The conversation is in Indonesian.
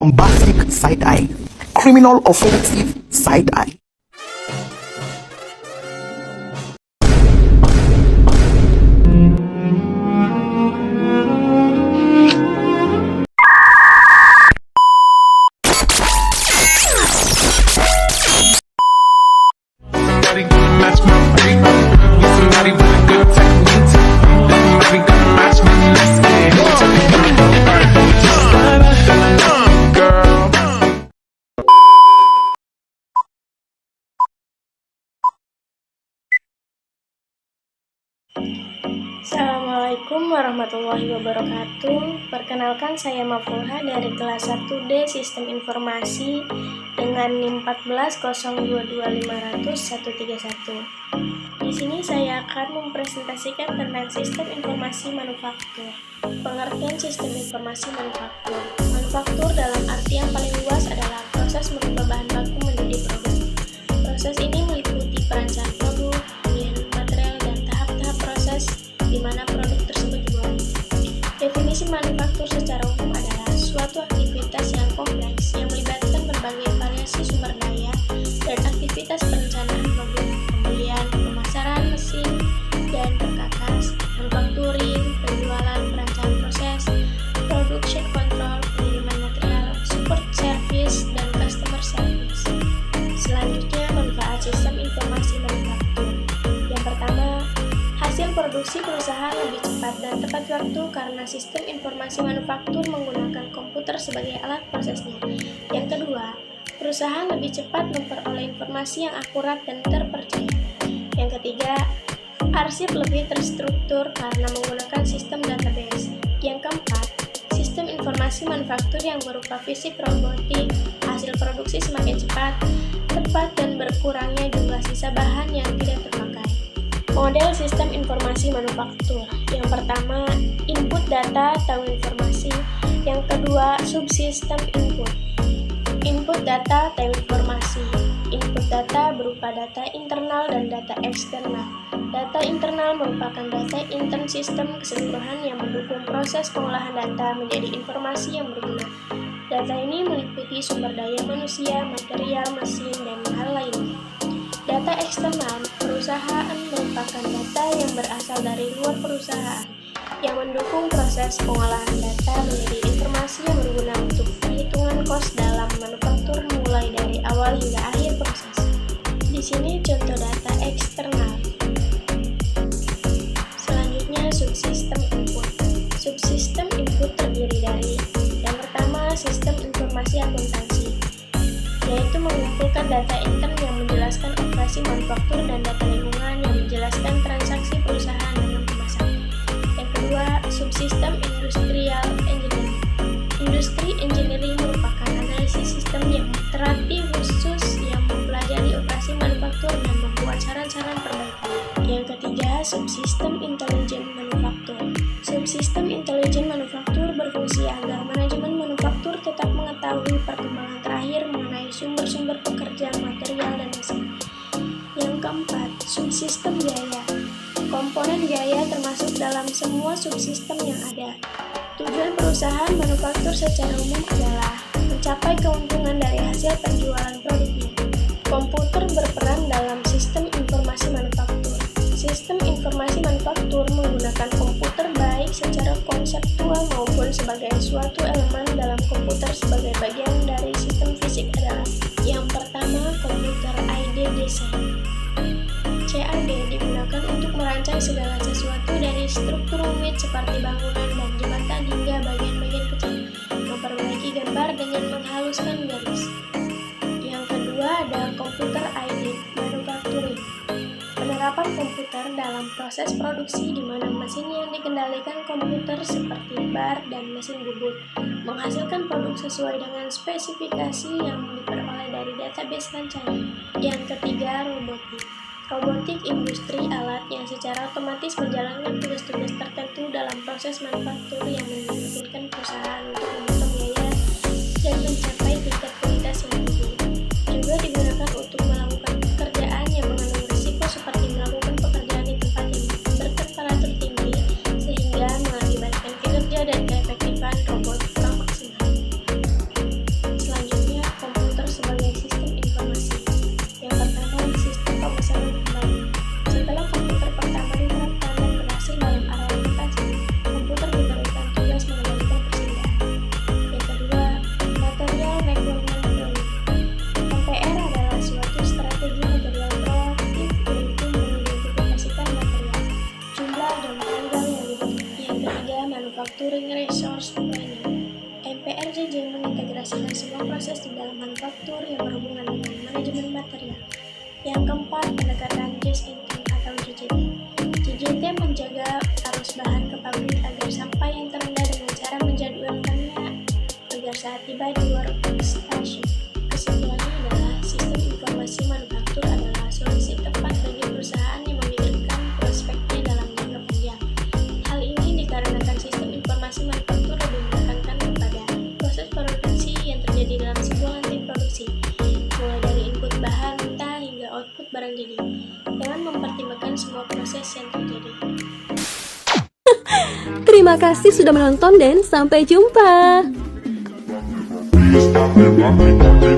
bombastic side-eye, criminal offensive side-eye. Somebody gonna match my freak. Need somebody with a good technique. Somebody gonna match me. Let's get it. Girl. Assalamualaikum warahmatullahi wabarakatuh. Perkenalkan, saya Mafruha dari kelas 1D Sistem Informasi dengan NIM 14022500131. Di sini saya akan mempresentasikan tentang sistem informasi manufaktur. Pengertian sistem informasi manufaktur. Manufaktur dalam arti yang paling luas adalah proses merubah bahan baku menjadi produk. Proses ini meliputi perancangan produk, pemilihan material, dan tahap-tahap proses di mana produk tersebut dibuat. Definisi manufaktur secara umum adalah suatu aktivitas yang kompleks yang melibatkan berbagai variasi sumber daya dan aktivitas perencanaan produk, pembelian, pemasaran, mesin, dan perkakas, manufacturing, penjualan, perancangan proses, production control, pengiriman material, support service, dan customer service. Selanjutnya, manfaat sistem informasi manufaktur. Yang pertama, hasil produksi perusahaan lebih cepat dan tepat waktu karena sistem informasi manufaktur menggunakan komputer sebagai alat prosesnya. Yang kedua, perusahaan lebih cepat memperoleh informasi yang akurat dan terpercaya. Yang ketiga, arsip lebih terstruktur karena menggunakan sistem database. Yang keempat, sistem informasi manufaktur yang berupa fisik robotik, hasil produksi semakin cepat, tepat, dan berkurangnya jumlah sisa bahan yang tidak terpakai. Model sistem informasi manufaktur. Yang pertama, input data atau informasi. Yang kedua, subsistem input. Input data atau informasi. Input data berupa data internal dan data eksternal. Data internal merupakan data intern sistem keseluruhan yang mendukung proses pengolahan data menjadi informasi yang berguna. Data ini meliputi sumber daya manusia, material, mesin, dan hal lainnya. Data eksternal perusahaan merupakan data yang berasal dari luar perusahaan yang mendukung proses pengolahan data menjadi informasi yang berguna untuk perhitungan kos dalam manufaktur mulai dari awal hingga akhir proses. Di sini contoh data eksternal. Selanjutnya, subsistem input. Subsistem input terdiri dari yang pertama, sistem informasi akuntansi, yaitu mengumpulkan data intern yang menjelaskan operasi manufaktur dan data lingkungan yang menjelaskan transaksi perusahaan dengan pemasaran. Yang kedua, subsistem industrial engineering. Industri engineering merupakan analisis sistem yang iteratif khusus yang mempelajari operasi manufaktur dan membuat saran-saran perbaikan. Yang ketiga, subsistem intelijen manufaktur. Subsistem intelijen manufaktur berfungsi agar manajemen manufaktur tetap mengetahui perkembangan terakhir mengenai sumber-sumber pekerjaan material dan mesin. Yang keempat, subsistem biaya. Komponen biaya termasuk dalam semua subsistem yang ada. Tujuan perusahaan manufaktur secara umum adalah mencapai keuntungan dari hasil penjualan produknya. Komputer berperan dalam sistem informasi manufaktur. Sistem informasi manufaktur menggunakan komputer baik secara konseptual maupun sebagai suatu elemen dalam komputer sebagai bagian dari sistem fisik adalah yang pertama, komputer ID design. CAD digunakan untuk merancang segala sesuatu dari struktur rumit seperti bangunan dan jembatan hingga bagian-bagian kecil, memperbaiki gambar dengan menghaluskan garis. Yang kedua ada komputer ID manufacturing. Penerapan komputer dalam proses produksi di mana mesin yang dikendalikan komputer seperti bar dan mesin bubut menghasilkan produk sesuai dengan spesifikasi yang diperoleh dari database rancangan. Yang ketiga, robotik. Robotik industri alat yang secara otomatis menjalankan tugas-tugas tertentu dalam proses manufaktur yang memungkinkan perusahaan untuk memotong biaya dan mencapai tingkat kualitas yang tinggi. Juga digunakan untuk melakukan pekerjaan yang mengandung risiko seperti melakukan pekerjaan di tempat yang bertemperatur tinggi sehingga mengakibatkan kinerja dan keefektifan robot kurang maksimal. mengintegrasikan semua proses di dalam manufaktur yang berhubungan dengan manajemen material. Yang keempat, pendekatan just in time atau JJT. JJT menjaga arus bahan ke pabrik agar sampah yang terendah dengan cara menjadwalkannya agar saat tiba di workstation. Kesimpulannya adalah sistem informasi manufaktur adalah solusi tepat bagi perusahaan yang memikirkan prospeknya dalam jangka panjang. Hal ini dikarenakan sistem informasi manufaktur lebih menekankan kepada proses produksi yang terjadi dalam sebuah lantai produksi, mulai dari input bahan mentah hingga output barang jadi, dengan mempertimbangkan semua proses yang terjadi. Terima kasih sudah menonton dan sampai jumpa. Stop it, rock it, don't they